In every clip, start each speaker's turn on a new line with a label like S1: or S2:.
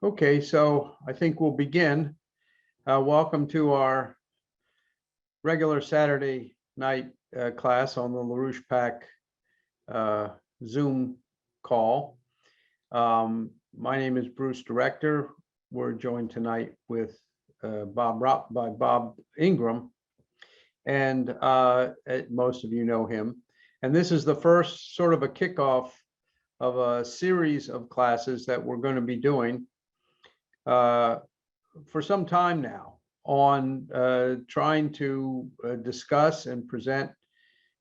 S1: Okay, so I think we'll begin. Welcome to our regular Saturday night class on the LaRouche Pack Zoom call. My name is Bruce Director. We're joined tonight with Bob Ingram, and most of you know him. And this is the first sort of a kickoff of a series of classes that we're going to be doing for some time now on trying to discuss and present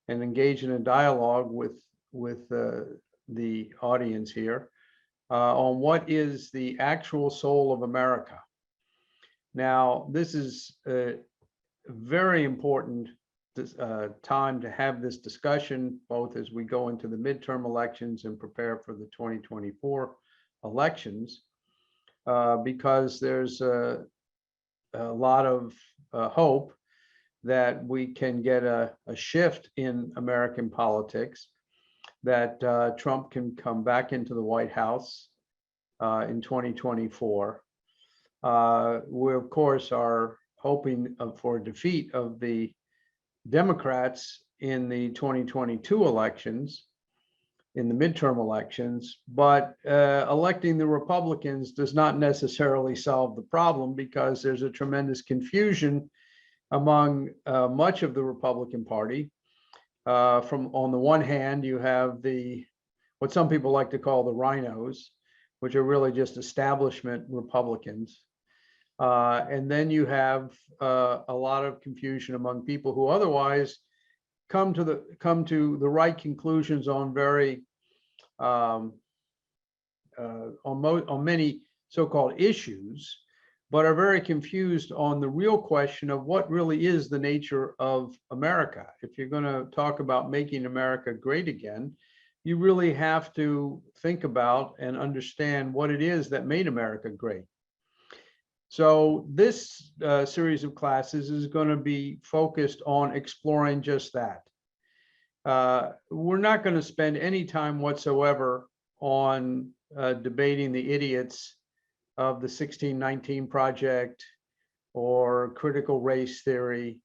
S1: and engage in a dialogue with the audience here on what is the actual soul of America. Now, this is a very important time to have this discussion, both as we go into the midterm elections and prepare for the 2024 elections. Because there's a lot of hope that we can get a shift in American politics, that Trump can come back into the White House in 2024. We, of course, are hoping for a defeat of the Democrats in the 2022 elections, in the midterm elections, but electing the Republicans does not necessarily solve the problem, because there's a tremendous confusion among much of the Republican Party. On the one hand, you have what some people like to call the rhinos, which are really just establishment Republicans. And then you have a lot of confusion among people who otherwise come to the right conclusions on on many so-called issues, but are very confused on the real question of what really is the nature of America. If you're going to talk about making America great again, you really have to think about and understand what it is that made America great. So this series of classes is going to be focused on exploring just that. We're not going to spend any time whatsoever on debating the idiots of the 1619 Project or critical race theory,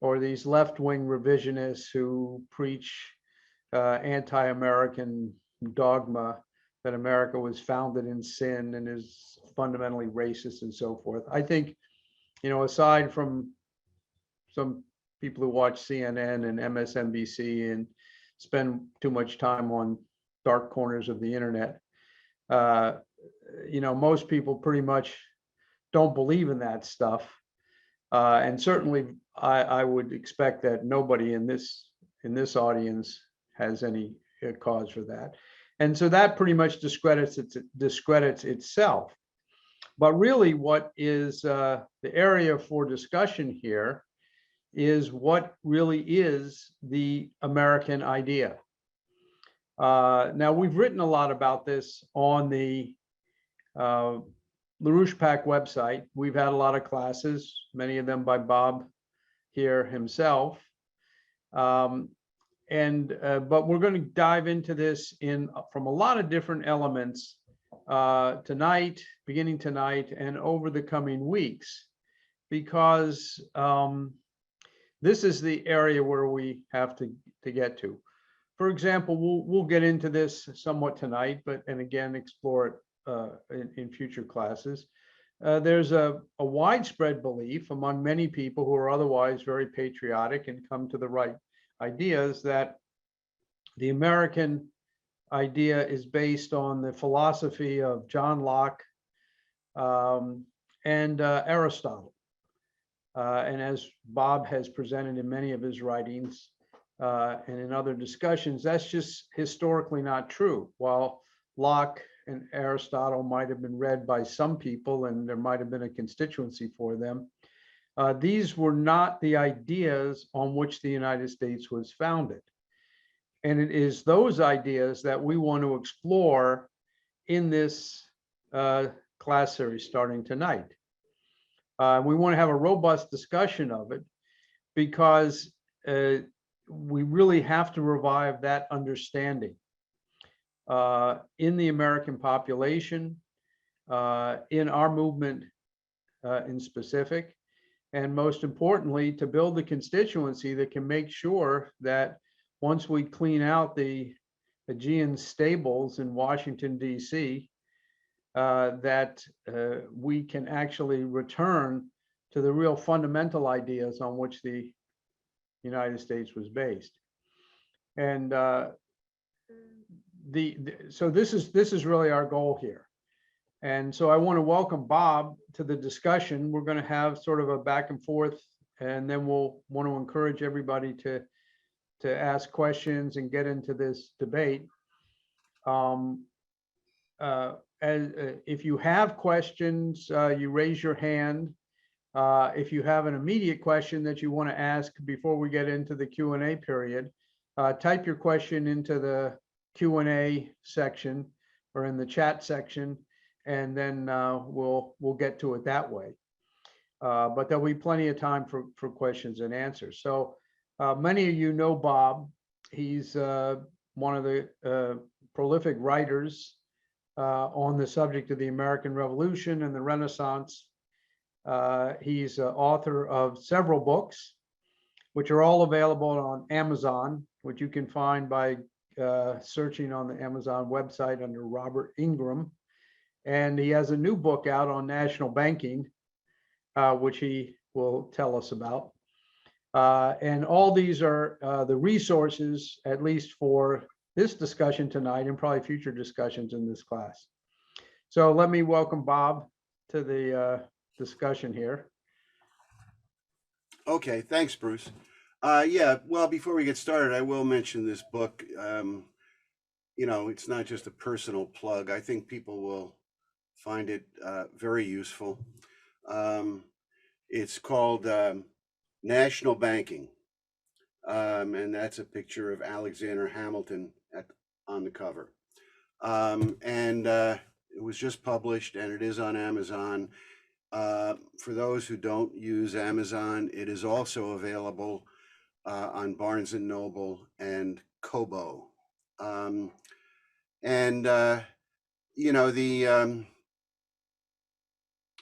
S1: or these left-wing revisionists who preach anti-American dogma that America was founded in sin and is fundamentally racist and so forth. I think, aside from some people who watch CNN and MSNBC and spend too much time on dark corners of the internet, most people pretty much don't believe in that stuff. And certainly I would expect that nobody in this audience has any cause for that. And so that pretty much discredits itself. But really what is the area for discussion here is what really is the American idea. Now, we've written a lot about this on the LaRouche Pack website. We've had a lot of classes, many of them by Bob here himself. But we're going to dive into this from a lot of different elements beginning tonight and over the coming weeks, because this is the area where we have to get to. For example, we'll get into this somewhat tonight, and again explore it in future classes. There's a widespread belief among many people who are otherwise very patriotic and come to the right ideas that the American idea is based on the philosophy of John Locke and Aristotle. And as Bob has presented in many of his writings and in other discussions, that's just historically not true. While Locke and Aristotle might have been read by some people and there might have been a constituency for them, these were not the ideas on which the United States was founded. And it is those ideas that we want to explore in this class series starting tonight. We want to have a robust discussion of it, because we really have to revive that understanding in the American population, in our movement in specific, and most importantly, to build the constituency that can make sure that once we clean out the Aegean stables in Washington, D.C., that we can actually return to the real fundamental ideas on which the United States was based. And so this is really our goal here. And so I want to welcome Bob to the discussion. We're going to have sort of a back and forth, and then we'll want to encourage everybody to ask questions and get into this debate. If you have questions, you raise your hand. If you have an immediate question that you want to ask before we get into the Q&A period, type your question into the Q&A section or in the chat section, and then we'll get to it that way. But there'll be plenty of time for questions and answers. So many of you know Bob. He's one of the prolific writers on the subject of the American Revolution and the Renaissance. He's author of several books, which are all available on Amazon, which you can find by searching on the Amazon website under Robert Ingraham. And he has a new book out on national banking, which he will tell us about. And all these are the resources, at least for this discussion tonight and probably future discussions in this class. So let me welcome Bob to the discussion here.
S2: Okay, thanks, Bruce. Yeah, well, before we get started, I will mention this book. You know, it's not just a personal plug. I think people will find it very useful. It's called National Banking, and that's a picture of Alexander Hamilton on the cover. And it was just published, and it is on Amazon. For those who don't use Amazon, it is also available on Barnes and Noble and Kobo. You know,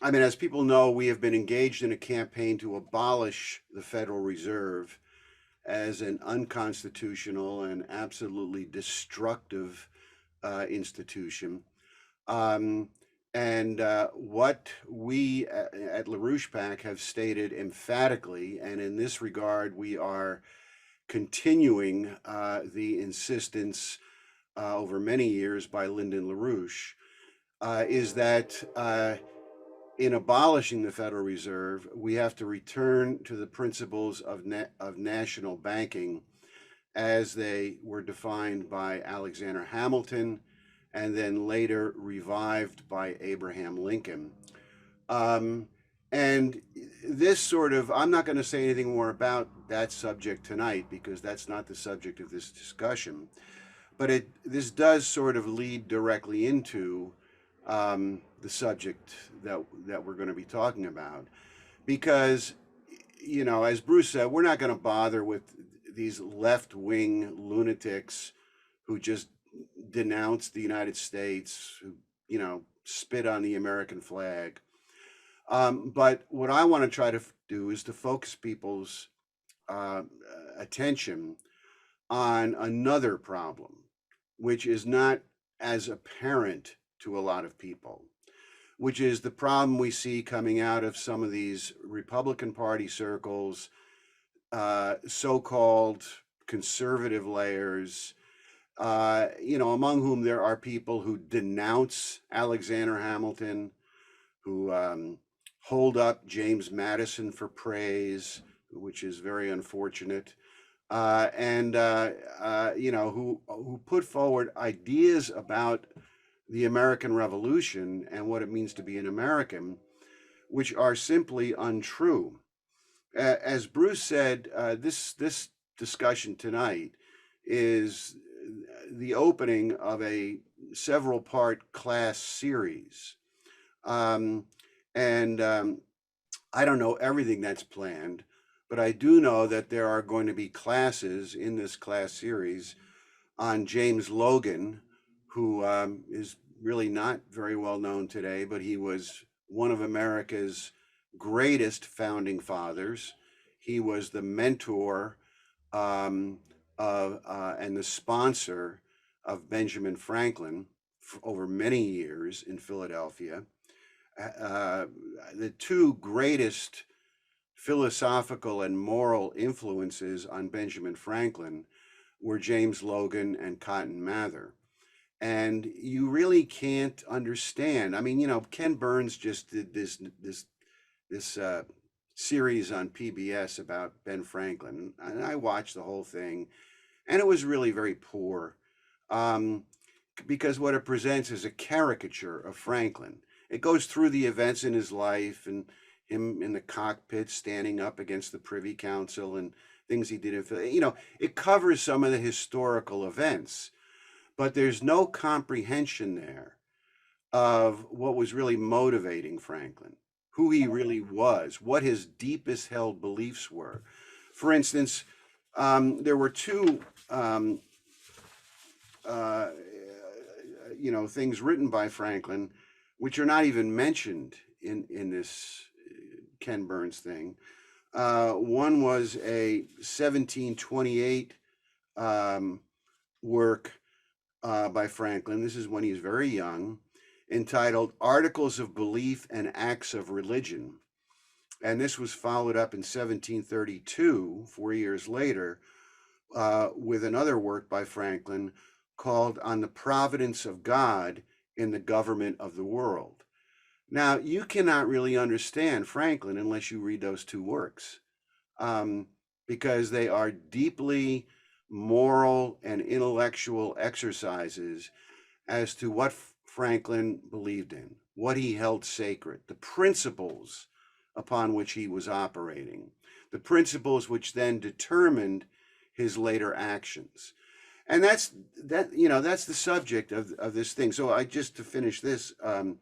S2: I mean, as people know, we have been engaged in a campaign to abolish the Federal Reserve as an unconstitutional and absolutely destructive institution. What we at LaRouche PAC have stated emphatically, and in this regard, we are continuing the insistence over many years by Lyndon LaRouche, is that in abolishing the Federal Reserve, we have to return to the principles of national banking as they were defined by Alexander Hamilton and then later revived by Abraham Lincoln. And this sort of, I'm not going to say anything more about that subject tonight because that's not the subject of this discussion, but this does sort of lead directly into the subject that we're going to be talking about, because, you know, as Bruce said, we're not going to bother with these left-wing lunatics who just denounce the United States, who, you know, spit on the American flag. But what I want to try to do is to focus people's attention on another problem, which is not as apparent to a lot of people, which is the problem we see coming out of some of these Republican Party circles, so-called conservative layers, you know, among whom there are people who denounce Alexander Hamilton, who hold up James Madison for praise, which is very unfortunate, and you know, who put forward ideas about the American Revolution and what it means to be an American, which are simply untrue. As Bruce said, this discussion tonight is the opening of a several-part class series. I don't know everything that's planned, but I do know that there are going to be classes in this class series on James Logan, who is really not very well known today, but he was one of America's greatest founding fathers. He was the mentor um, and the sponsor of Benjamin Franklin for over many years in Philadelphia. Uh, the two greatest philosophical and moral influences on Benjamin Franklin were James Logan and Cotton Mather. And you really can't understand. I mean, Ken Burns just did this series on PBS about Ben Franklin, and I watched the whole thing, and it was really very poor, um, because what it presents is a caricature of Franklin. It goes through the events in his life and him in the cockpit standing up against the Privy Council and things he did it covers some of the historical events, but there's no comprehension there of what was really motivating Franklin, who he really was, what his deepest held beliefs were. For instance, there were two uh, things written by Franklin which are not even mentioned in this Ken Burns thing. One was a 1728 work by Franklin. This is when he was very young, entitled Articles of Belief and Acts of Religion. And this was followed up in 1732, 4 years later, with another work by Franklin called On the Providence of God in the Government of the World. Now, you cannot really understand Franklin unless you read those two works, because they are deeply moral and intellectual exercises as to what Franklin believed in, what he held sacred, the principles upon which he was operating, the principles which then determined his later actions. And that's the subject of this thing. So to finish this, I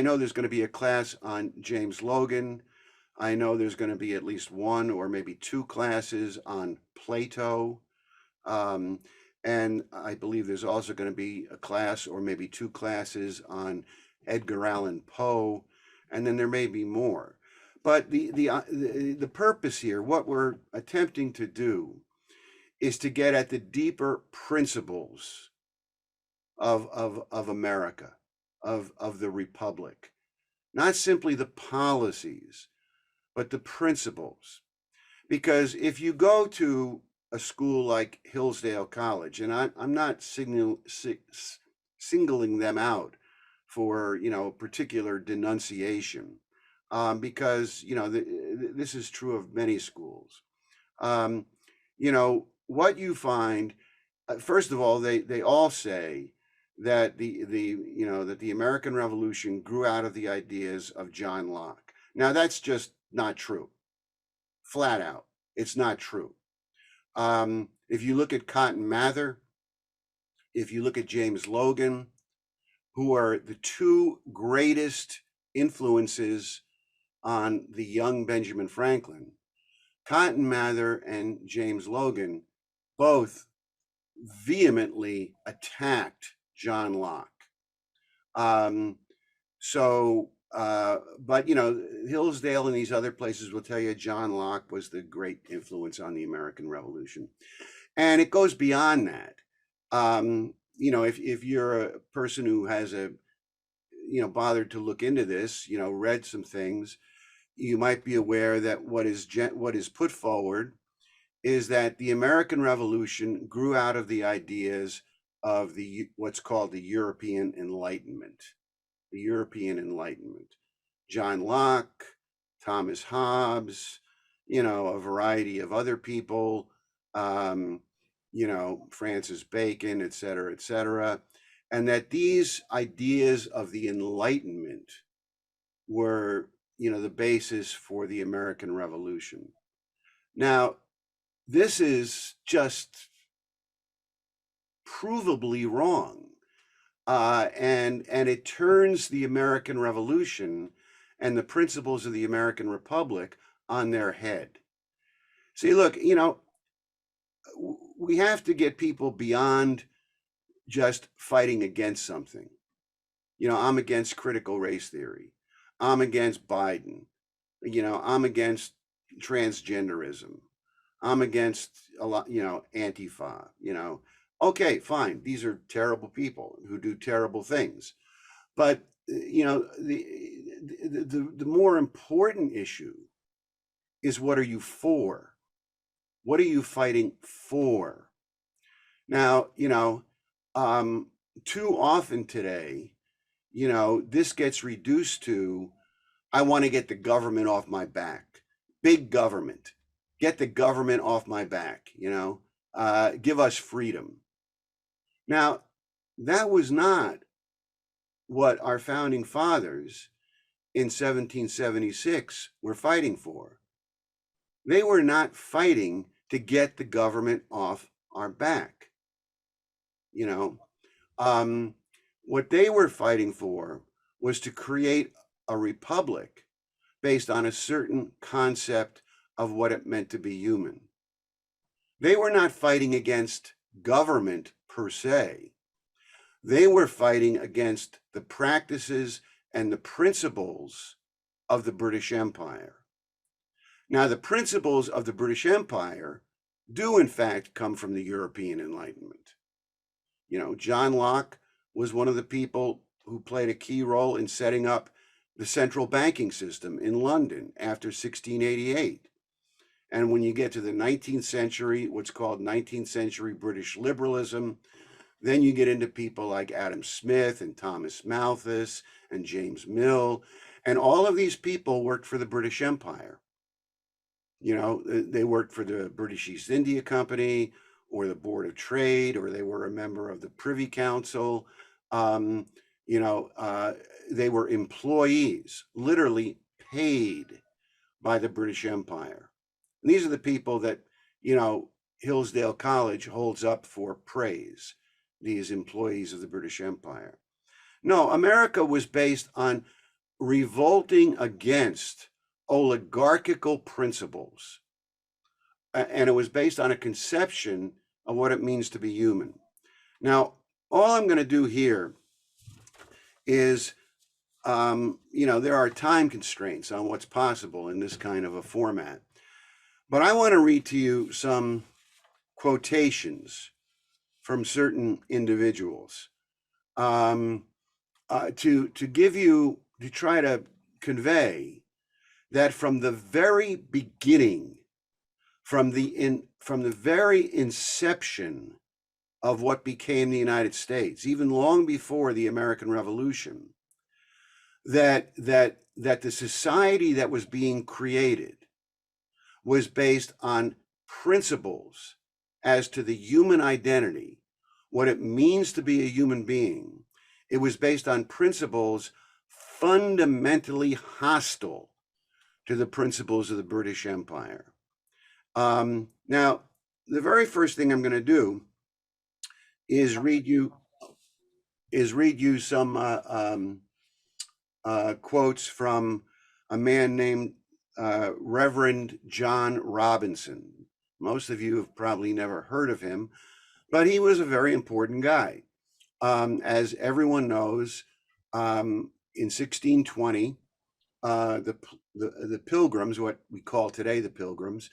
S2: know there's going to be a class on James Logan. I know there's going to be at least one or maybe two classes on Plato. And I believe there's also going to be a class or maybe two classes on Edgar Allan Poe, and then there may be more. But the purpose here, what we're attempting to do, is to get at the deeper principles of America, of the Republic, not simply the policies, but the principles. Because if you go to a school like Hillsdale College, and I'm not singling them out for particular denunciation, because this is true of many schools. What you find, first of all, they all say that the American Revolution grew out of the ideas of John Locke. Now that's just not true. Flat out, it's not true. If you look at Cotton Mather, if you look at James Logan, who are the two greatest influences on the young Benjamin Franklin, Cotton Mather and James Logan both vehemently attacked John Locke. But Hillsdale and these other places will tell you John Locke was the great influence on the American Revolution. And it goes beyond that. If you're a person who has bothered to look into this, read some things, you might be aware that what is put forward is that the American Revolution grew out of the ideas of what's called the European Enlightenment. The European Enlightenment. John Locke, Thomas Hobbes, a variety of other people, Francis Bacon, et cetera, and that these ideas of the Enlightenment were, the basis for the American Revolution. Now, this is just provably wrong. And it turns the American Revolution and the principles of the American Republic on their head. See, look, we have to get people beyond just fighting against something. I'm against critical race theory. I'm against Biden. I'm against transgenderism. I'm against a lot, Antifa, Okay, fine. These are terrible people who do terrible things. But, the more important issue is, what are you for? What are you fighting for? Now, too often today, this gets reduced to, I want to get the government off my back. Big government. Get the government off my back, give us freedom. Now, that was not what our founding fathers in 1776 were fighting for. They were not fighting to get the government off our back. What they were fighting for was to create a republic based on a certain concept of what it meant to be human. They were not fighting against government per se. They were fighting against the practices and the principles of the British Empire. Now, the principles of the British Empire do, in fact, come from the European Enlightenment. John Locke was one of the people who played a key role in setting up the central banking system in London after 1688. And when you get to the 19th century, what's called 19th century British liberalism, then you get into people like Adam Smith and Thomas Malthus and James Mill. And all of these people worked for the British Empire. They worked for the British East India Company or the Board of Trade, or they were a member of the Privy Council. They were employees, literally paid by the British Empire. And these are the people that, Hillsdale College holds up for praise, these employees of the British Empire. No, America was based on revolting against oligarchical principles. And it was based on a conception of what it means to be human. Now, all I'm going to do here is, there are time constraints on what's possible in this kind of a format. But I want to read to you some quotations from certain individuals to give you, to try to convey that from the very beginning, from the very inception of what became the United States, even long before the American Revolution, that the society that was being created was based on principles as to the human identity, what it means to be a human being. It was based on principles fundamentally hostile to the principles of the British Empire. Now, the very first thing I'm going to do is read you some quotes from a man named Reverend John Robinson. Most of you have probably never heard of him, but he was a very important guy. As everyone knows, in 1620, the Pilgrims, what we call today the Pilgrims,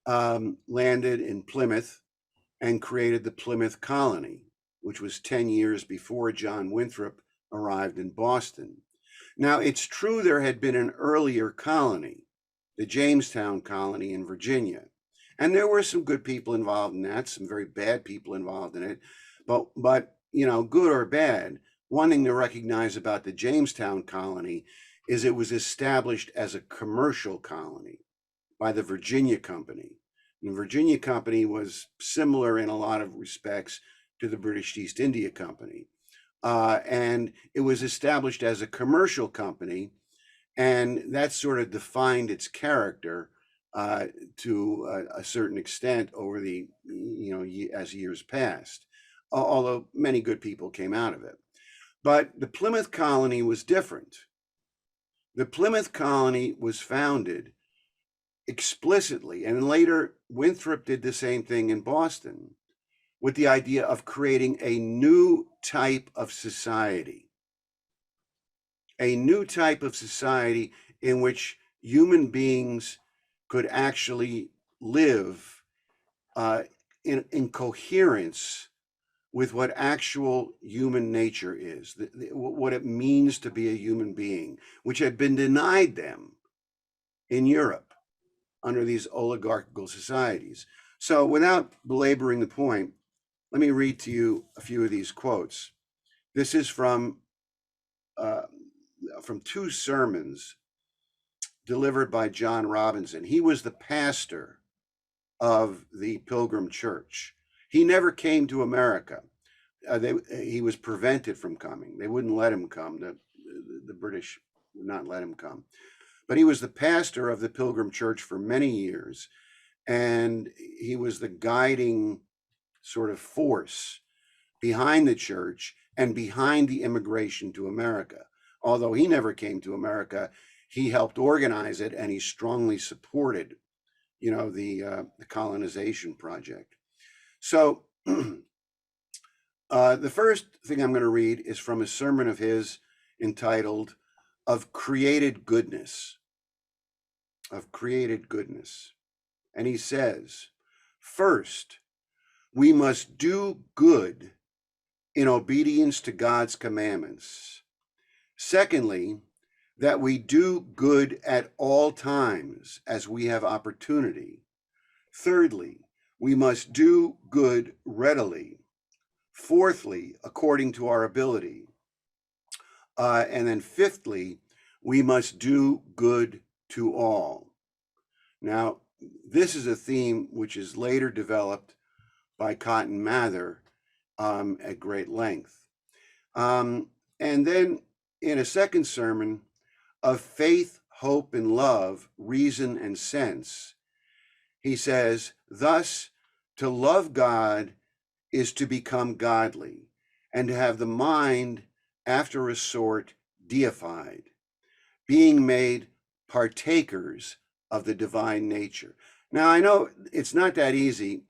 S2: landed in Plymouth and created the Plymouth Colony, which was 10 years before John Winthrop arrived in Boston. Now, it's true there had been an earlier colony, the Jamestown Colony in Virginia, and there were some good people involved in that, some very bad people involved in it, but good or bad, one thing to recognize about the Jamestown Colony is it was established as a commercial colony by the Virginia Company. And the Virginia Company was similar in a lot of respects to the British East India Company. And it was established as a commercial company, and that sort of defined its character to a certain extent over the, as years passed, although many good people came out of it. But the Plymouth Colony was different. The Plymouth Colony was founded explicitly, and later Winthrop did the same thing in Boston, with the idea of creating a new type of society. A new type of society in which human beings could actually live in coherence with what actual human nature is, what it means to be a human being, which had been denied them in Europe under these oligarchical societies. So without belaboring the point, let me read to you a few of these quotes. This is from two sermons delivered by John Robinson. He was the pastor of the Pilgrim Church. He never came to America. He was prevented from coming. They wouldn't let him come. The British would not let him come. But he was the pastor of the Pilgrim Church for many years, and he was the guiding sort of force behind the church and behind the immigration to America. Although he never came to America, he helped organize it, and he strongly supported, the colonization project. So the first thing I'm going to read is from a sermon of his entitled "Of Created Goodness." Of created goodness. And he says, first, we must do good in obedience to God's commandments. Secondly, that we do good at all times as we have opportunity. Thirdly, we must do good readily. Fourthly, according to our ability. And then fifthly, we must do good to all. Now, this is a theme which is later developed by Cotton Mather at great length. And then in a second sermon, of faith, hope, and love, reason, and sense, he says, thus, to love God is to become godly, and to have the mind, after a sort, deified, being made partakers of the divine nature. Now, I know it's not that easy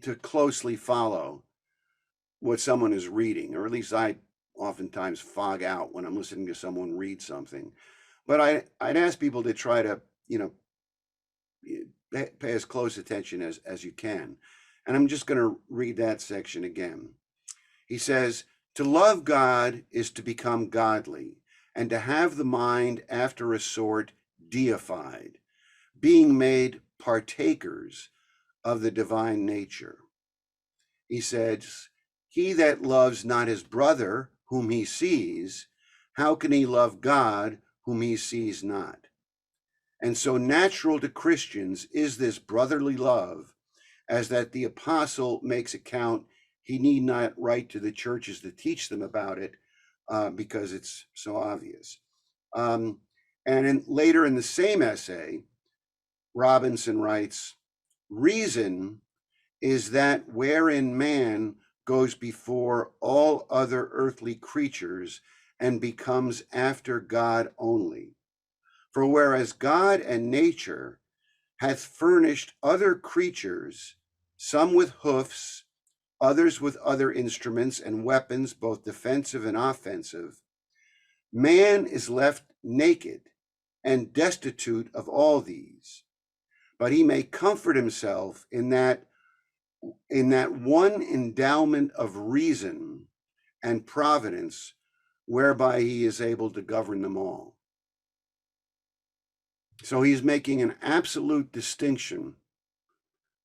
S2: to closely follow what someone is reading, or at least I oftentimes fog out when I'm listening to someone read something. But I'd ask people to try to, pay as close attention as you can. And I'm just going to read that section again. He says, to love God is to become godly, and to have the mind, after a sort, deified, being made partakers of the divine nature. He says, he that loves not his brother whom he sees, how can he love God whom he sees not? And so natural to Christians is this brotherly love, as that the apostle makes account he need not write to the churches to teach them about it, because it's so obvious. And later in the same essay, Robinson writes, reason is that wherein man goes before all other earthly creatures and becomes after God only. For whereas God and nature hath furnished other creatures, some with hoofs, others with other instruments and weapons, both defensive and offensive, man is left naked and destitute of all these. But he may comfort himself in that one endowment of reason and providence whereby he is able to govern them all. So he's making an absolute distinction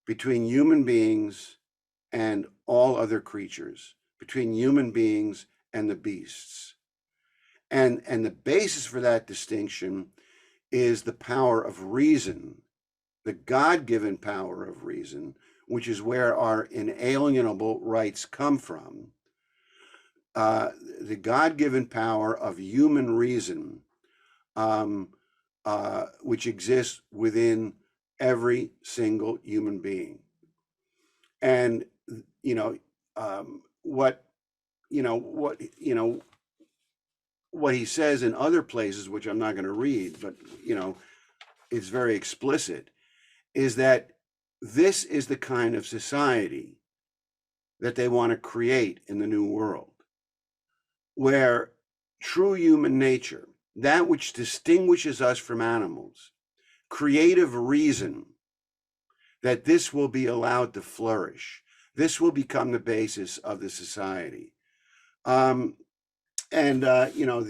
S2: between human beings and all other creatures, between human beings and the beasts. And the basis for that distinction is the power of reason, the God-given power of reason, which is where our inalienable rights come from. The God-given power of human reason, which exists within every single human being. And what he says in other places, which I'm not going to read, but it's very explicit, is that this is the kind of society that they want to create in the new world, where true human nature, that which distinguishes us from animals, creative reason, that this will be allowed to flourish. This will become the basis of the society. You know,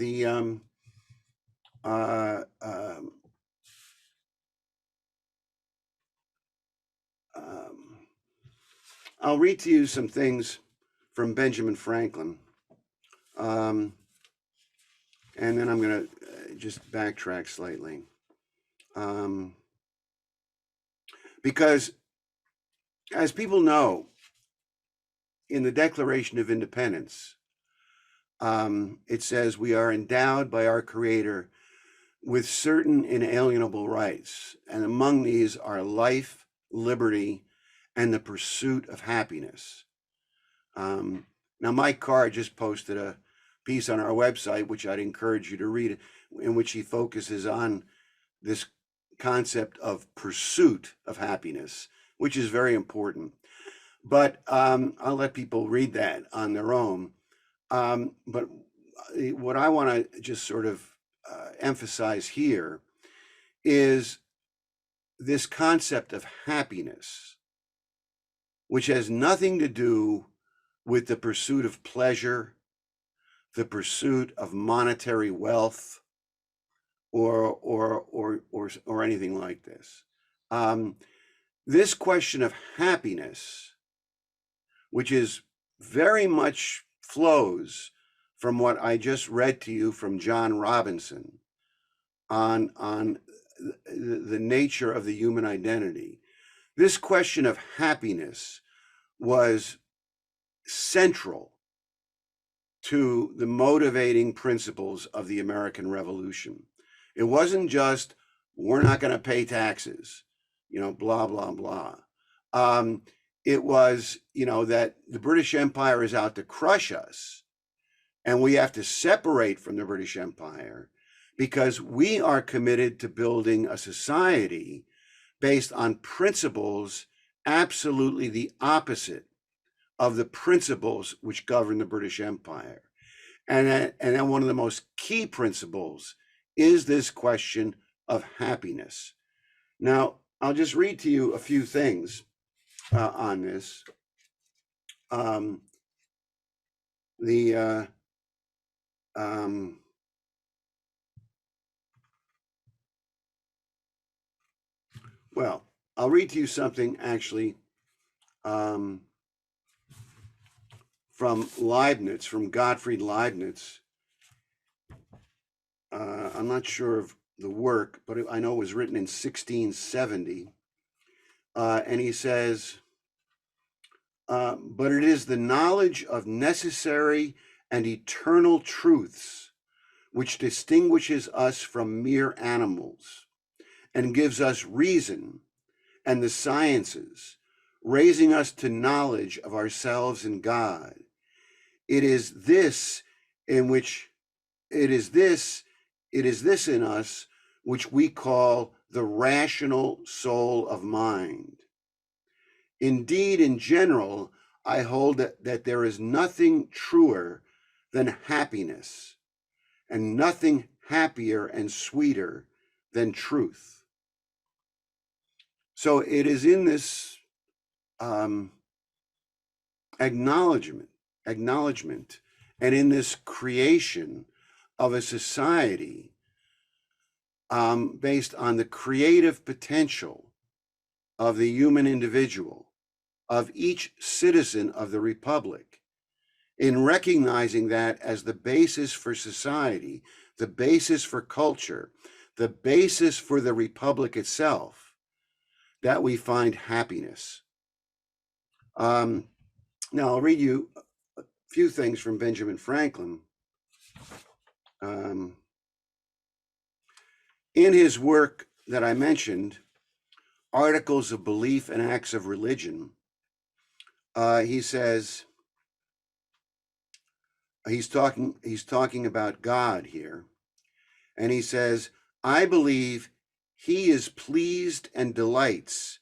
S2: I'll read to you some things from Benjamin Franklin. And then I'm going to just backtrack slightly. Because, as people know, in the Declaration of Independence, it says we are endowed by our Creator with certain inalienable rights, and among these are life, liberty, and the pursuit of happiness. Now, Mike Carr just posted a piece on our website, which I'd encourage you to read, in which he focuses on this concept of pursuit of happiness, which is very important. But I'll let people read that on their own. But what I want to just sort of emphasize here is this concept of happiness, which has nothing to do with the pursuit of pleasure, the pursuit of monetary wealth, or anything like this. This question of happiness, which is very much flows from what I just read to you from John Robinson on the nature of the human identity. This question of happiness was central to the motivating principles of the American Revolution. It wasn't just, we're not going to pay taxes, you know, blah, blah, blah. It was, you know, that the British Empire is out to crush us, and we have to separate from the British Empire because we are committed to building a society based on principles absolutely the opposite of the principles which govern the British Empire. And then one of the most key principles is this question of happiness. Now, I'll just read to you a few things on this. Well, I'll read to you something actually from Leibniz, from Gottfried Leibniz. I'm not sure of the work, but I know it was written in 1670. And he says, but it is the knowledge of necessary and eternal truths which distinguishes us from mere animals and gives us reason and the sciences, raising us to knowledge of ourselves and God. It is this in us which we call the rational soul of mind. Indeed, in general, I hold that there is nothing truer than happiness, and nothing happier and sweeter than truth. So it is in this acknowledgement, and in this creation of a society based on the creative potential of the human individual, of each citizen of the Republic, in recognizing that as the basis for society, the basis for culture, the basis for the Republic itself, that we find happiness. Now, I'll read you a few things from Benjamin Franklin. In his work that I mentioned, Articles of Belief and Acts of Religion, he says, he's talking about God here, and he says, I believe he is pleased and delights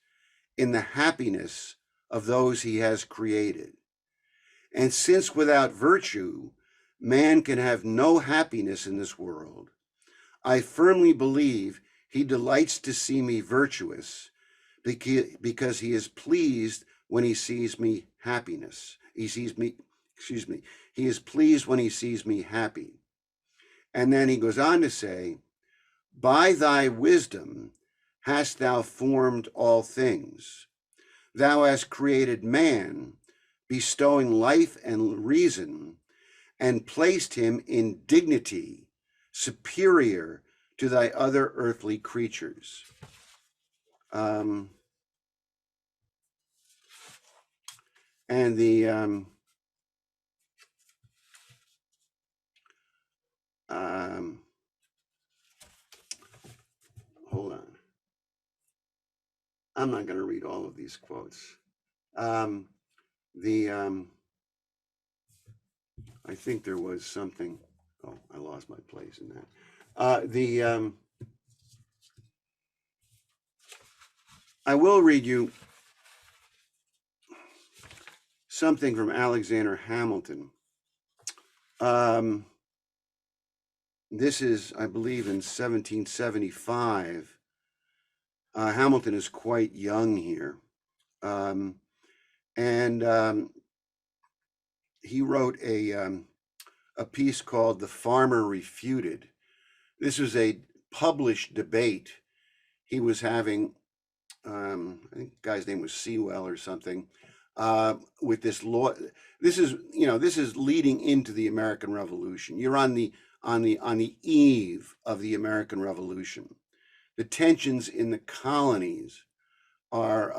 S2: in the happiness of those he has created. And since without virtue, man can have no happiness in this world, I firmly believe he delights to see me virtuous because he is pleased when he sees me happiness. He is pleased when he sees me happy. And then he goes on to say, by thy wisdom hast thou formed all things. Thou hast created man, bestowing life and reason, and placed him in dignity superior to thy other earthly creatures. And the hold on. I'm not going to read all of these quotes. I think there was something. Oh, I lost my place in that. I will read you something from Alexander Hamilton. This is, I believe, in 1775. Hamilton is quite young here. He wrote a piece called "The Farmer Refuted." This was a published debate he was having. I think the guy's name was Sewell or something. With this law, this is leading into the American Revolution. You're on the eve of the American Revolution. The tensions in the colonies are,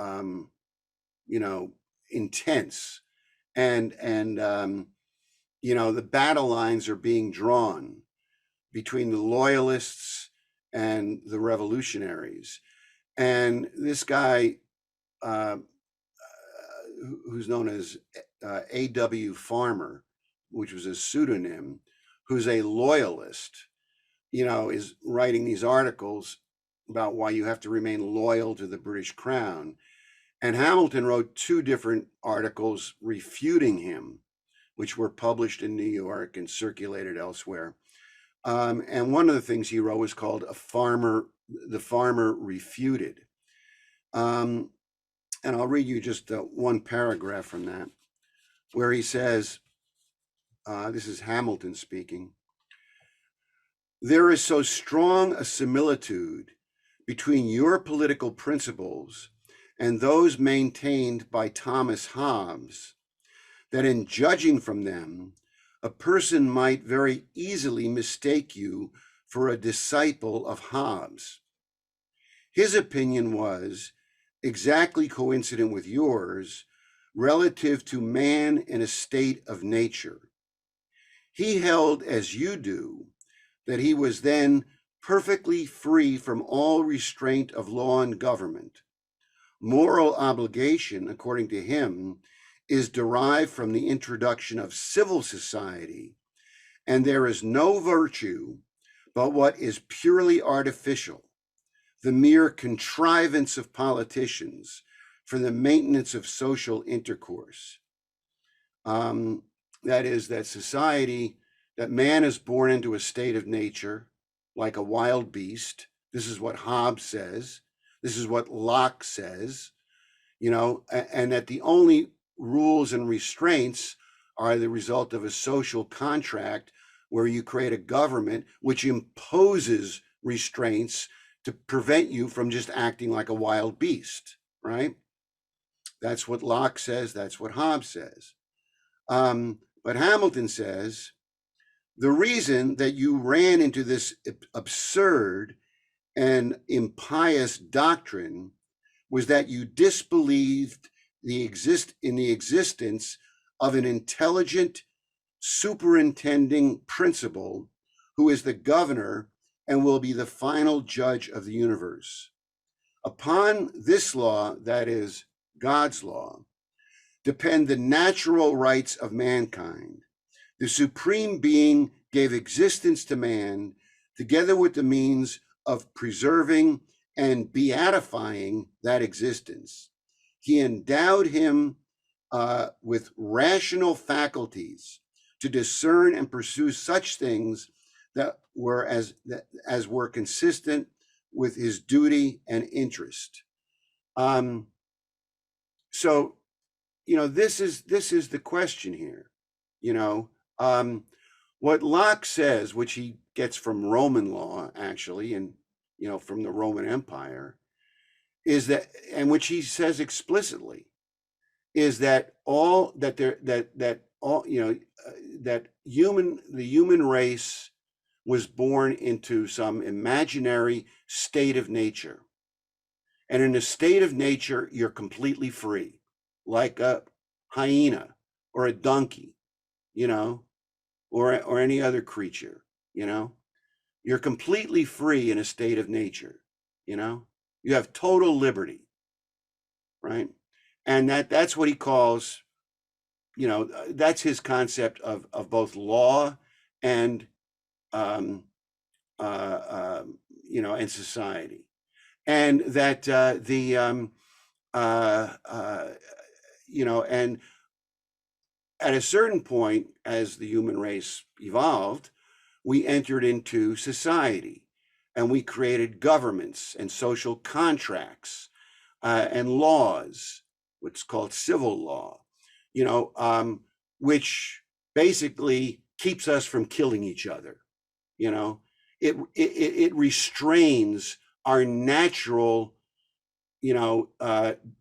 S2: intense, and the battle lines are being drawn between the loyalists and the revolutionaries. And this guy, who's known as A.W. Farmer, which was a pseudonym, who's a loyalist, is writing these articles about why you have to remain loyal to the British Crown. And Hamilton wrote 2 different articles refuting him, which were published in New York and circulated elsewhere. And one of the things he wrote was called "The Farmer Refuted." And I'll read you just one paragraph from that, where he says, this is Hamilton speaking, "There is so strong a similitude between your political principles and those maintained by Thomas Hobbes that in judging from them, a person might very easily mistake you for a disciple of Hobbes. His opinion was exactly coincident with yours relative to man in a state of nature. He held, as you do, that he was then perfectly free from all restraint of law and government. Moral obligation, according to him, is derived from the introduction of civil society, and there is no virtue but what is purely artificial, the mere contrivance of politicians for the maintenance of social intercourse." That is, that society, that man is born into a state of nature like a wild beast. This is what Hobbes says. This is what Locke says, and that the only rules and restraints are the result of a social contract where you create a government which imposes restraints to prevent you from just acting like a wild beast, right? That's what Locke says. That's what Hobbes says. But Hamilton says, the reason that you ran into this absurd and impious doctrine was that you disbelieved in the existence of an intelligent, superintending principle who is the governor and will be the final judge of the universe. Upon this law, that is God's law, depend the natural rights of mankind. The Supreme Being gave existence to man together with the means of preserving and beatifying that existence. He endowed him with rational faculties to discern and pursue such things that were as were consistent with his duty and interest. So, this is the question here. What Locke says, which he gets from Roman law, actually, and from the Roman Empire, is that, and which he says explicitly, is that the human race was born into some imaginary state of nature. And in a state of nature, you're completely free, like a hyena or a donkey, or any other creature, You're completely free in a state of nature, You have total liberty, right? And that's what he calls, that's his concept of both law and and society. And that and at a certain point, as the human race evolved, we entered into society, and we created governments and social contracts and laws, what's called civil law, which basically keeps us from killing each other. It restrains our natural,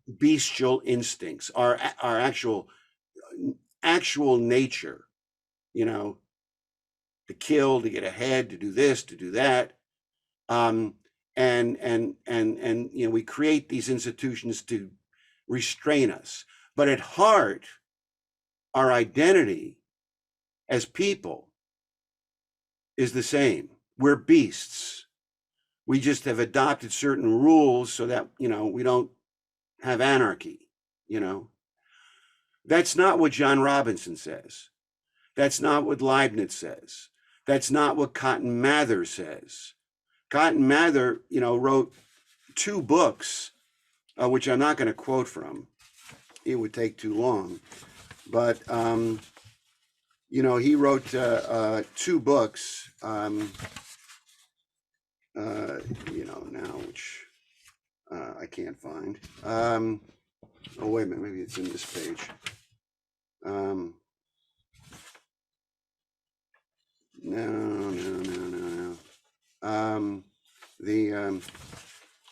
S2: bestial instincts, our actual nature, to kill, to get ahead, to do this, to do that. And we create these institutions to restrain us. But at heart, our identity as people is the same. We're beasts. We just have adopted certain rules so that, we don't have anarchy, That's not what John Robinson says. That's not what Leibniz says. That's not what Cotton Mather says. Cotton Mather, wrote 2 books, which I'm not going to quote from. It would take too long. But, he wrote 2 books, now, which I can't find. Oh, wait a minute, maybe it's in this page. No.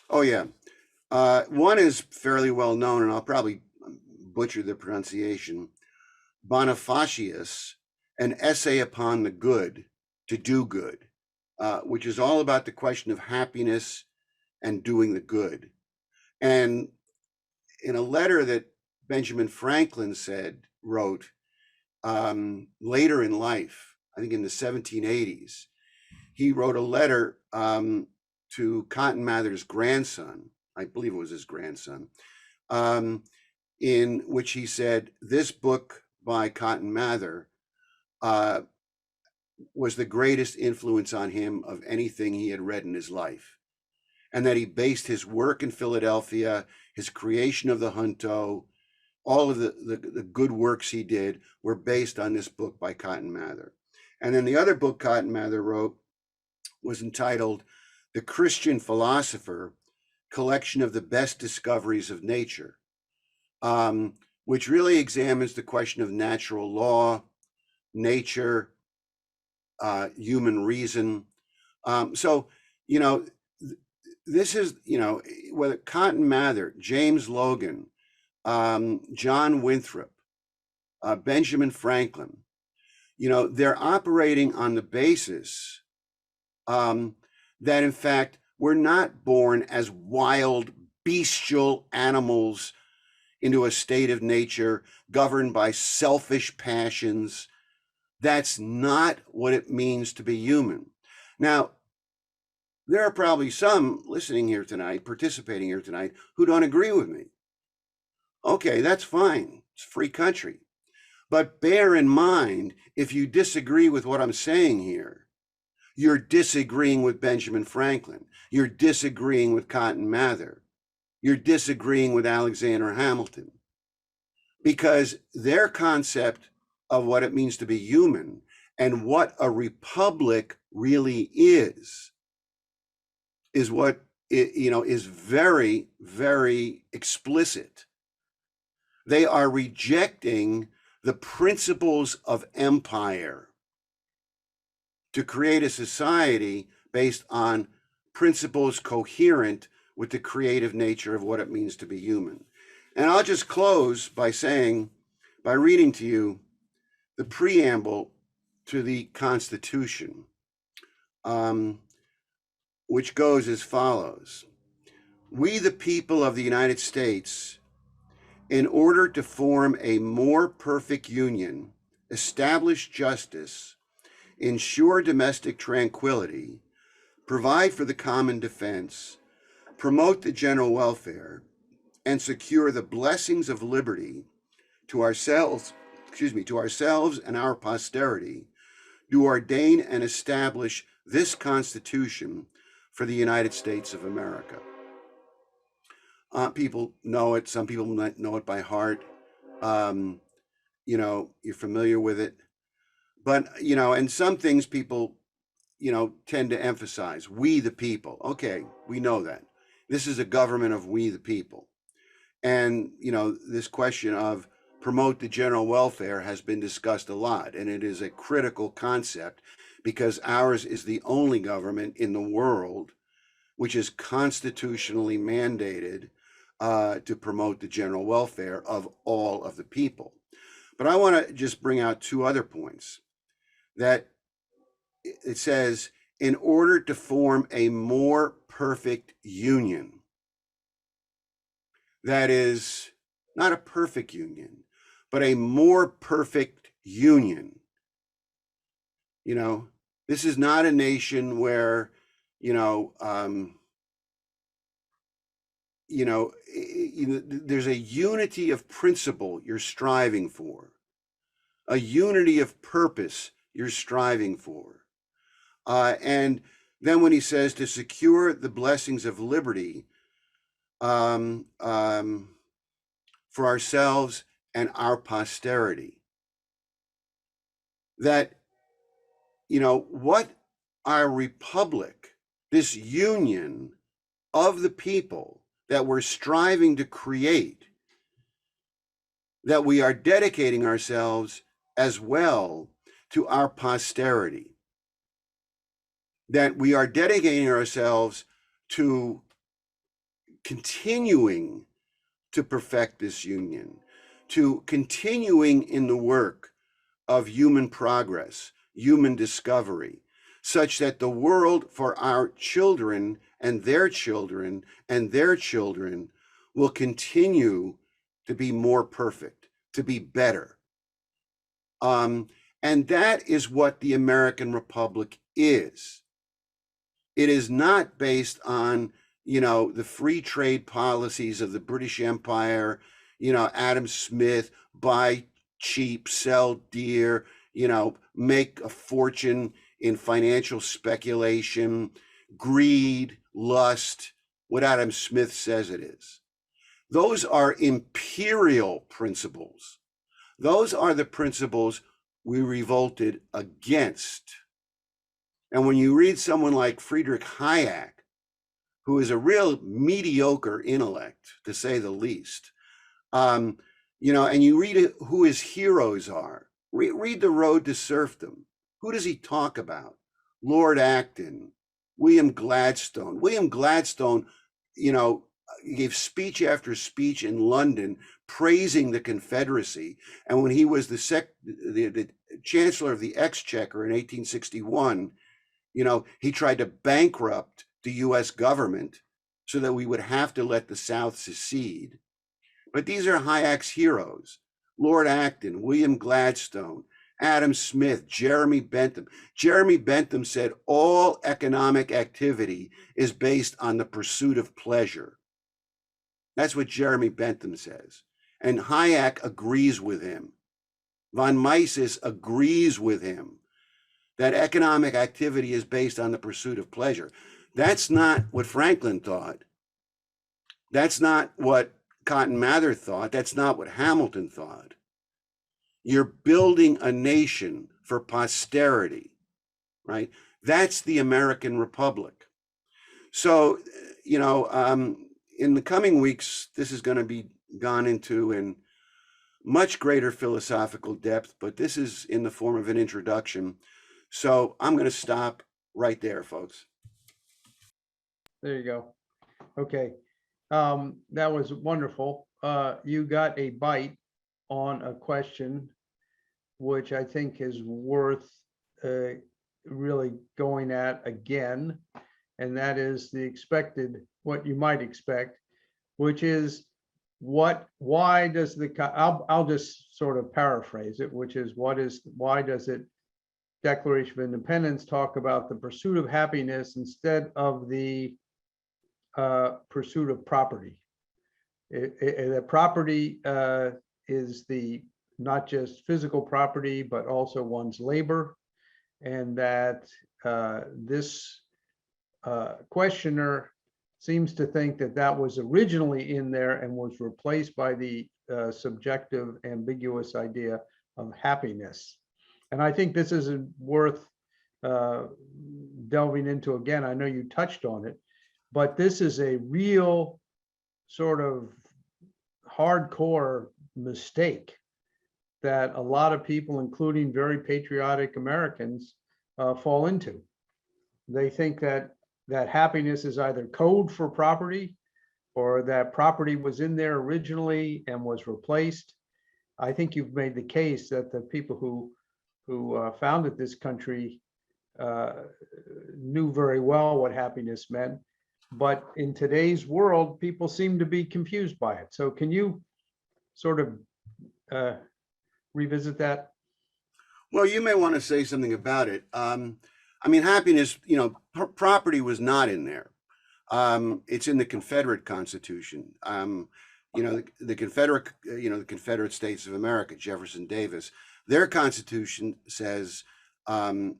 S2: Oh yeah. One is fairly well known, and I'll probably butcher the pronunciation. Bonifacius, An Essay Upon the Good, to Do Good, which is all about the question of happiness and doing the good. And in a letter that Benjamin Franklin wrote later in life, I think in the 1780s, he wrote a letter to Cotton Mather's grandson, I believe it was his grandson, in which he said, this book by Cotton Mather was the greatest influence on him of anything he had read in his life. And that he based his work in Philadelphia, his creation of the junto, all of the good works he did were based on this book by Cotton Mather. And then the other book Cotton Mather wrote was entitled The Christian Philosopher, Collection of the Best Discoveries of Nature, which really examines the question of natural law, nature, human reason. This is, whether Cotton Mather, James Logan, John Winthrop, Benjamin Franklin, they're operating on the basis that, in fact, we're not born as wild, bestial animals into a state of nature governed by selfish passions. That's not what it means to be human. Now, there are probably some listening here tonight, participating here tonight, who don't agree with me. Okay, that's fine. It's a free country. But bear in mind, if you disagree with what I'm saying here, you're disagreeing with Benjamin Franklin. You're disagreeing with Cotton Mather. You're disagreeing with Alexander Hamilton. because their concept of what it means to be human and what a republic really is what is very, very explicit. They are rejecting the principles of empire to create a society based on principles coherent with the creative nature of what it means to be human. And I'll just close by reading to you the preamble to the Constitution, which goes as follows. We, the people of the United States, in order to form a more perfect union, establish justice, ensure domestic tranquility, provide for the common defense, promote the general welfare, and secure the blessings of liberty to ourselves and our posterity, do ordain and establish this Constitution for the United States of America. People know it. Some people might know it by heart. You're familiar with it. But, and some things people, tend to emphasize. We the people. Okay, we know that. This is a government of we the people. And, this question of promote the general welfare has been discussed a lot. And it is a critical concept because ours is the only government in the world which is constitutionally mandated to promote the general welfare of all of the people. But I want to just bring out two other points. That it says, in order to form a more perfect union, that is not a perfect union, but a more perfect union. This is not a nation where, there's a unity of principle you're striving for, a unity of purpose you're striving for. And then when he says to secure the blessings of liberty for ourselves and our posterity, that, what our republic, this union of the people that we're striving to create, that we are dedicating ourselves as well to our posterity, that we are dedicating ourselves to continuing to perfect this union, to continuing in the work of human progress, human discovery, such that the world for our children and their children and their children will continue to be more perfect, to be better. And that is what the American Republic is. It is not based on, the free trade policies of the British Empire, Adam Smith, buy cheap, sell dear, make a fortune in financial speculation, greed, lust, what Adam Smith says it is. Those are imperial principles. Those are the principles we revolted against. And when you read someone like Friedrich Hayek, who is a real mediocre intellect, to say the least, and you read who his heroes are, read The Road to Serfdom. Who does he talk about? Lord Acton, William Gladstone. William Gladstone, gave speech after speech in London praising the Confederacy. And when he was the Chancellor of the Exchequer in 1861, he tried to bankrupt the US government so that we would have to let the South secede. But these are Hayek's heroes: Lord Acton, William Gladstone, Adam Smith, Jeremy Bentham. Jeremy Bentham said all economic activity is based on the pursuit of pleasure. That's what Jeremy Bentham says. And Hayek agrees with him. Von Mises agrees with him that economic activity is based on the pursuit of pleasure. That's not what Franklin thought. That's not what Cotton Mather thought. That's not what Hamilton thought. You're building a nation for posterity, right? That's the American Republic. So, in the coming weeks, this is going to be gone into in much greater philosophical depth, but this is in the form of an introduction. So I'm going to stop right there, folks.
S1: There you go. Okay. That was wonderful. You got a bite on a question which I think is worth really going at again, and that is what you might expect, which is why does I'll just sort of paraphrase it, which is why does it Declaration of Independence talk about the pursuit of happiness instead of the pursuit of property? The property is not just physical property, but also one's labor, and that this questioner seems to think that was originally in there and was replaced by the subjective, ambiguous idea of happiness. And I think this is worth delving into again. I know you touched on it, but this is a real sort of hardcore mistake that a lot of people, including very patriotic Americans, fall into. They think that happiness is either code for property or that property was in there originally and was replaced. I think you've made the case that the people who founded this country knew very well what happiness meant. But in today's world, people seem to be confused by it. So can you sort of revisit that?
S2: Well, you may want to say something about it. Happiness, property was not in there. It's in the Confederate Constitution. The Confederate States of America, Jefferson Davis, their Constitution says that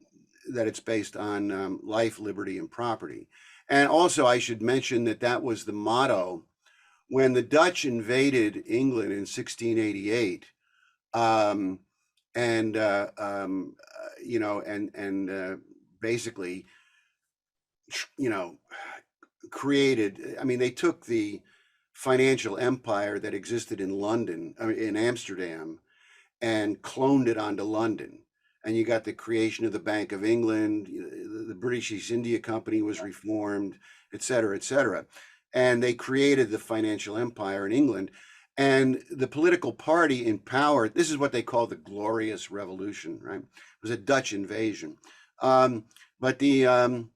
S2: it's based on life, liberty, and property. And also, I should mention that was the motto when the Dutch invaded England in 1688, basically, created. They took the financial empire that existed in in Amsterdam, and cloned it onto London. And you got the creation of the Bank of England, the British East India Company was reformed, et cetera, et cetera. And they created the financial empire in England. And the political party in power, this is what they call the Glorious Revolution, right? It was a Dutch invasion. But the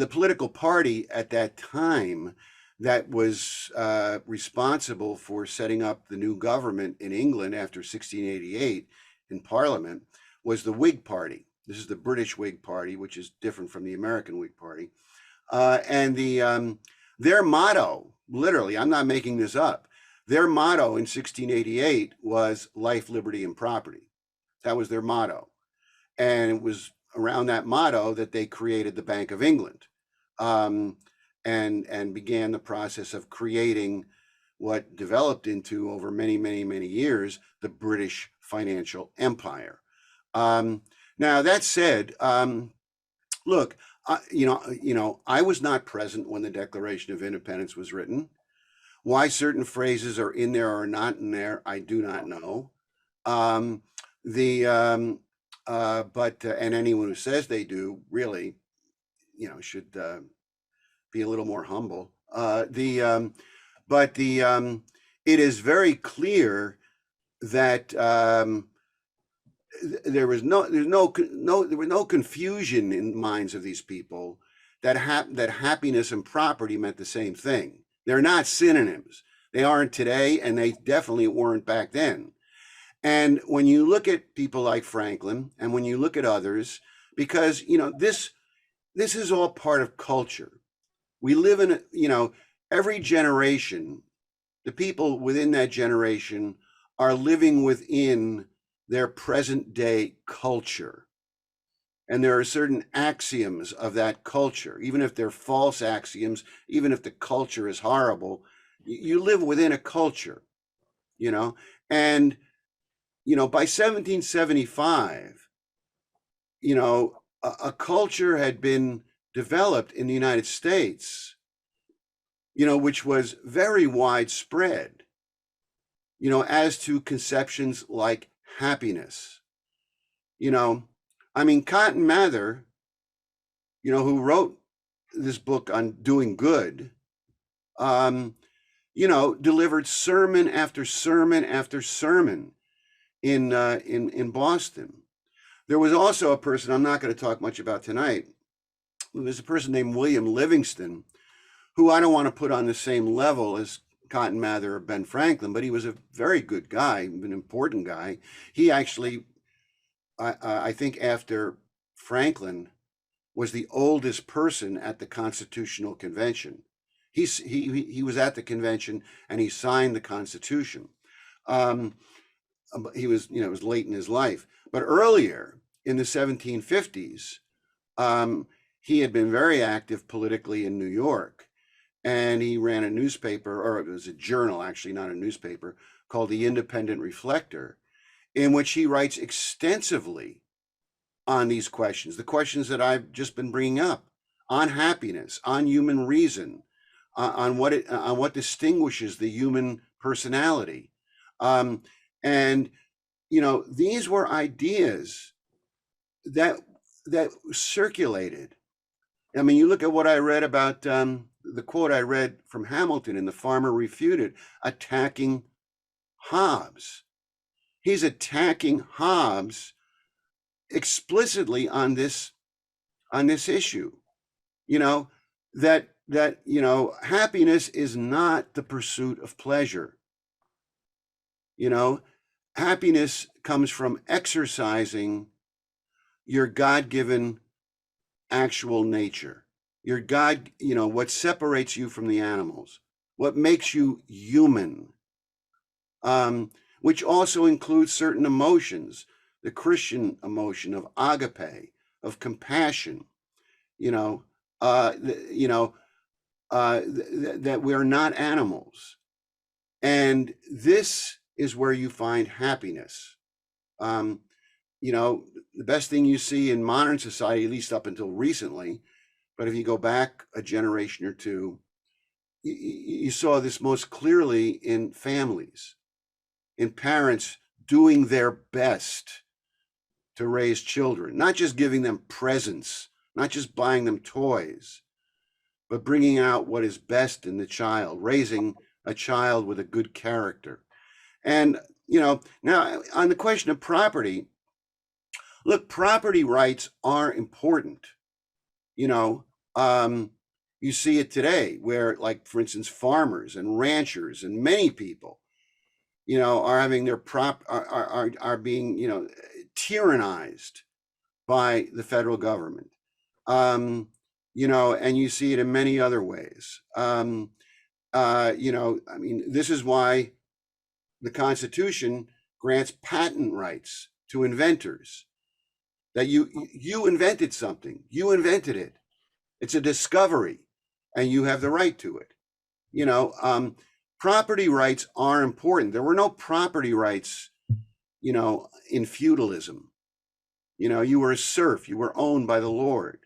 S2: political party at that time that was responsible for setting up the new government in England after 1688 in Parliament was the Whig Party. This is the British Whig Party, which is different from the American Whig Party. And their motto, literally, I'm not making this up, their motto in 1688 was life, liberty, and property. That was their motto. And it was around that motto that they created the Bank of England, and began the process of creating what developed into, over many, many, many years, the British financial empire. Now, that said, look, I was not present when the Declaration of Independence was written. Why certain phrases are in there or not in there, I do not know. And anyone who says they do really, should be a little more humble. It is very clear that there was no confusion in the minds of these people that happiness and property meant the same thing. They're not synonyms. They aren't today, and they definitely weren't back then. And when you look at people like Franklin, and when you look at others, because this is all part of culture. We live in every generation, the people within that generation are living within their present day culture. And there are certain axioms of that culture, even if they're false axioms, even if the culture is horrible, You live within a culture, you know, and, by 1775, a culture had been developed in the United States, which was very widespread, as to conceptions like happiness. Cotton Mather, who wrote this book on doing good, delivered sermon after sermon after sermon in Boston. There was also a person I'm not going to talk much about tonight. There's a person named William Livingston, who I don't want to put on the same level as Cotton Mather or Ben Franklin, but he was a very good guy, an important guy. He actually, I think after Franklin, was the oldest person at the Constitutional Convention. He was at the convention and he signed the Constitution. He was, it was late in his life. But earlier in the 1750s, he had been very active politically in New York. And he ran a newspaper, or it was a journal, actually, not a newspaper, called the Independent Reflector, in which he writes extensively on these questions, the questions that I've just been bringing up, on happiness, on human reason, on what distinguishes the human personality. And these were ideas that circulated. I mean, you look at what I read about the quote I read from Hamilton in The Farmer Refuted, attacking Hobbes. He's attacking Hobbes explicitly on this issue. That happiness is not the pursuit of pleasure. Happiness comes from exercising your God-given actual nature. Your God, what separates you from the animals, what makes you human, which also includes certain emotions, the Christian emotion of agape, of compassion, that we are not animals. And this is where you find happiness. The best thing you see in modern society, at least up until recently, but if you go back a generation or two, you saw this most clearly in families, in parents doing their best to raise children, not just giving them presents, not just buying them toys, but bringing out what is best in the child, raising a child with a good character. And, now on the question of property, look, property rights are important. You see it today where, like, for instance, farmers and ranchers and many people, are having their are being, tyrannized by the federal government. And you see it in many other ways. This is why the Constitution grants patent rights to inventors. That you invented something, you invented it. It's a discovery, and you have the right to it. Property rights are important. There were no property rights, in feudalism. You were a serf, you were owned by the Lord.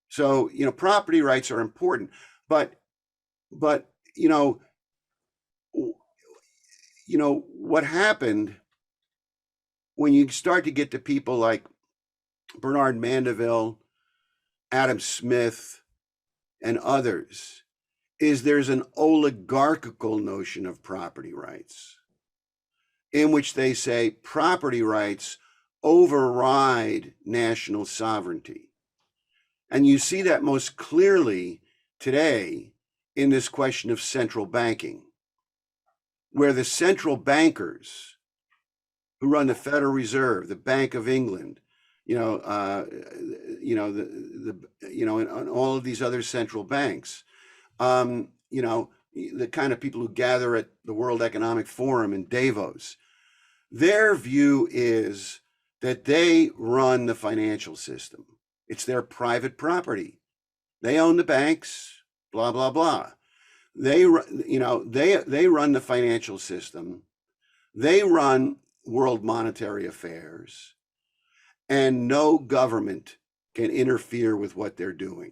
S2: So, property rights are important. But what happened when you start to get to people like Bernard Mandeville, Adam Smith, and others, is there's an oligarchical notion of property rights in which they say property rights override national sovereignty. And you see that most clearly today in this question of central banking, where the central bankers who run the Federal Reserve, the Bank of England, and all of these other central banks, the kind of people who gather at the World Economic Forum in Davos, their view is that they run the financial system. It's their private property. They own the banks, blah, blah, blah. They run the financial system. They run world monetary affairs, and no government can interfere with what they're doing.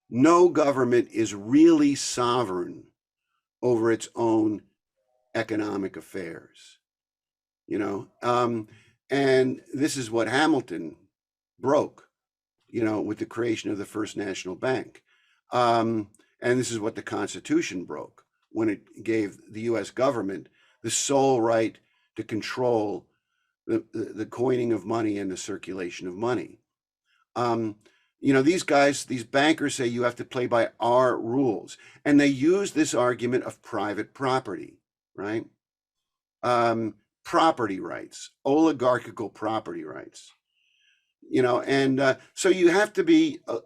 S2: No government is really sovereign over its own economic affairs, and this is what Hamilton broke, with the creation of the First National Bank. And this is what the Constitution broke when it gave the US government the sole right to control the coining of money and the circulation of money. These bankers say you have to play by our rules, and they use this argument of private property, right? Property rights, oligarchical property rights, and so you have to be, a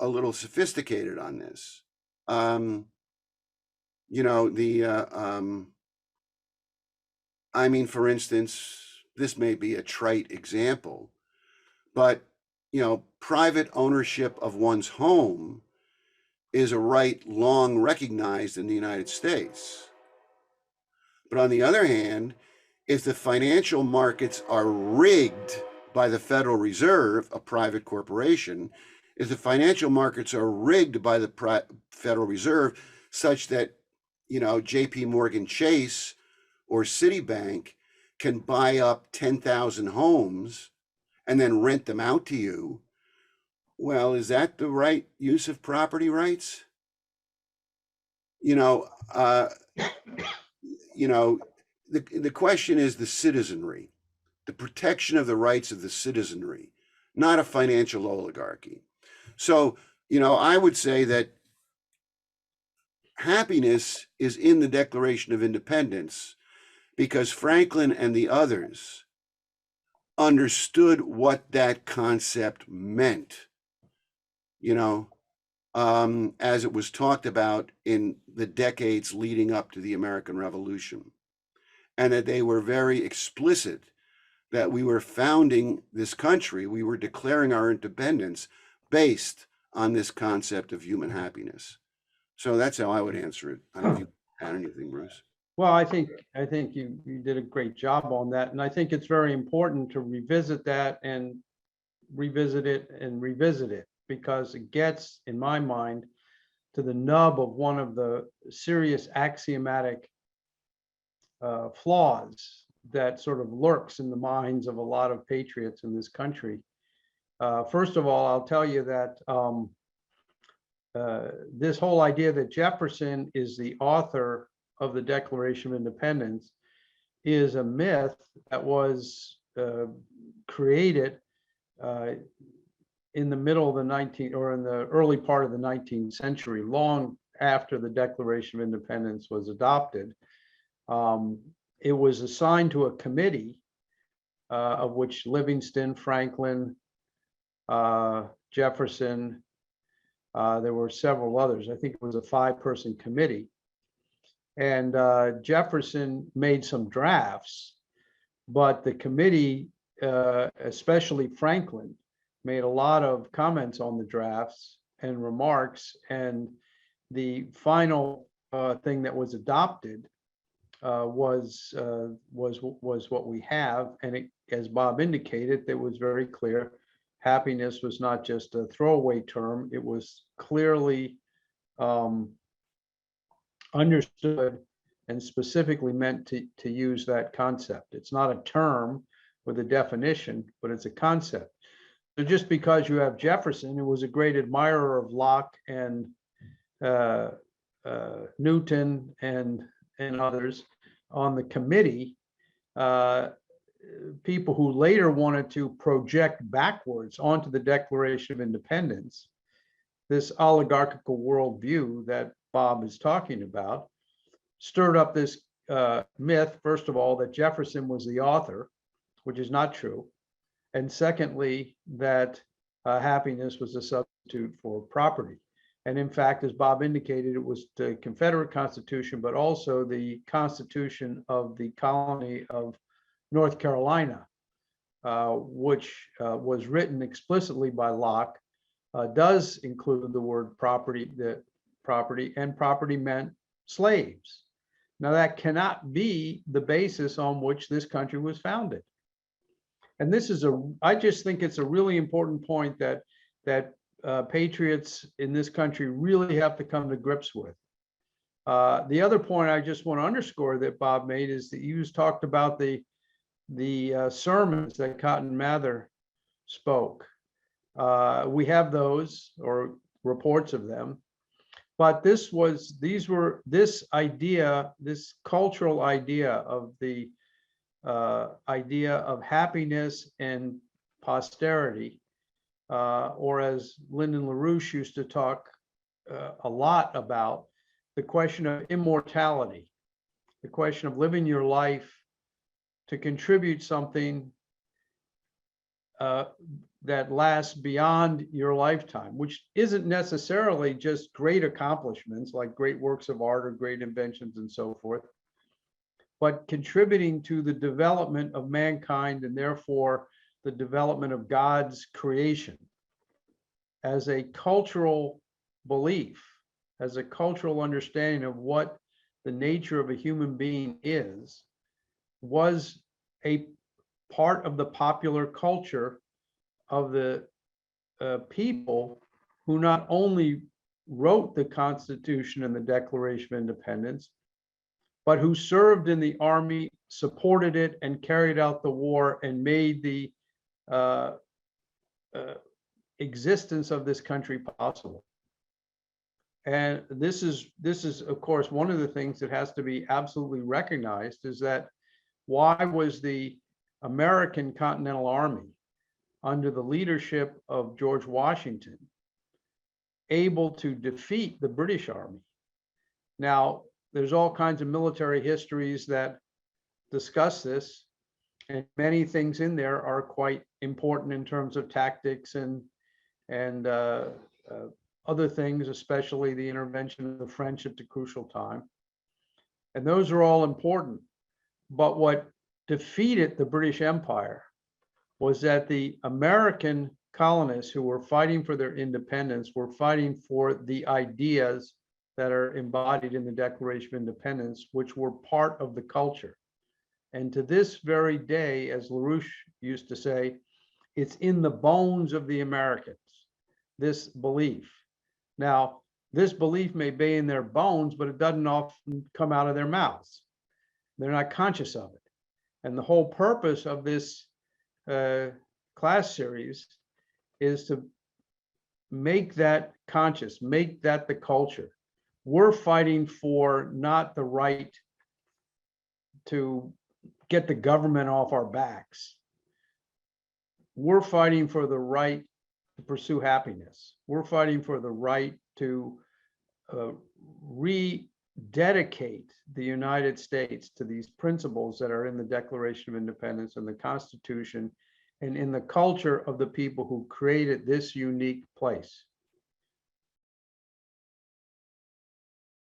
S2: little sophisticated on this. For instance, this may be a trite example, but private ownership of one's home is a right long recognized in the United States. But on the other hand, if the financial markets are rigged by the Federal Reserve, a private corporation, if the financial markets are rigged by the Federal Reserve such that, JP Morgan Chase or Citibank can buy up 10,000 homes and then rent them out to you, well, is that the right use of property rights? The question is the citizenry, the protection of the rights of the citizenry, not a financial oligarchy. So, I would say that happiness is in the Declaration of Independence because Franklin and the others understood what that concept meant, as it was talked about in the decades leading up to the American Revolution, and that they were very explicit that we were founding this country, we were declaring our independence based on this concept of human happiness. So that's how I would answer it. I don't know if you had anything, Bruce.
S1: Well, I think you did a great job on that, and I think it's very important to revisit that and revisit it because it gets, in my mind, to the nub of one of the serious axiomatic flaws that sort of lurks in the minds of a lot of patriots in this country. First of all, I'll tell you that this whole idea that Jefferson is the author of the Declaration of Independence is a myth that was created in the middle of the in the early part of the 19th century, long after the Declaration of Independence was adopted. It was assigned to a committee of which Livingston, Franklin, Jefferson, there were several others. I think it was a 5-person committee. And Jefferson made some drafts, but the committee, especially Franklin, made a lot of comments on the drafts and remarks. And the final thing that was adopted was what we have. And it, as Bob indicated, it was very clear. Happiness was not just a throwaway term. It was clearly understood and specifically meant to use that concept. It's not a term with a definition, but it's a concept. So just because you have Jefferson, who was a great admirer of Locke and Newton and others on the committee, people who later wanted to project backwards onto the Declaration of Independence, this oligarchical worldview that Bob is talking about, stirred up this myth, first of all, that Jefferson was the author, which is not true. And secondly, that happiness was a substitute for property. And in fact, as Bob indicated, it was the Confederate Constitution, but also the Constitution of the colony of North Carolina, which was written explicitly by Locke, does include the word property, property, and property meant slaves. Now, that cannot be the basis on which this country was founded. And this is I just think it's a really important point that patriots in this country really have to come to grips with. The other point I just want to underscore that Bob made is that you talked about the sermons that Cotton Mather spoke. We have those, or reports of them, but this cultural idea of the idea of happiness and posterity, or as Lyndon LaRouche used to talk a lot about, the question of immortality, the question of living your life to contribute something that lasts beyond your lifetime, which isn't necessarily just great accomplishments like great works of art or great inventions and so forth, but contributing to the development of mankind and therefore the development of God's creation as a cultural belief, as a cultural understanding of what the nature of a human being is, was a part of the popular culture of the people who not only wrote the Constitution and the Declaration of Independence, but who served in the army, supported it, and carried out the war, and made the existence of this country possible. And this is, of course, one of the things that has to be absolutely recognized, is that why was the American Continental Army, under the leadership of George Washington, able to defeat the British Army? Now, there's all kinds of military histories that discuss this, and many things in there are quite important in terms of tactics and other things, especially the intervention of the French at the crucial time. And those are all important. But what defeated the British Empire was that the American colonists who were fighting for their independence were fighting for the ideas that are embodied in the Declaration of Independence, which were part of the culture. And to this very day, as LaRouche used to say, it's in the bones of the Americans, this belief. Now, this belief may be in their bones, but it doesn't often come out of their mouths. They're not conscious of it. And the whole purpose of this class series is to make that conscious, make that the culture. We're fighting for not the right to get the government off our backs. We're fighting for the right to pursue happiness. We're fighting for the right to rededicate the United States to these principles that are in the Declaration of Independence and the Constitution, and in the culture of the people who created this unique place.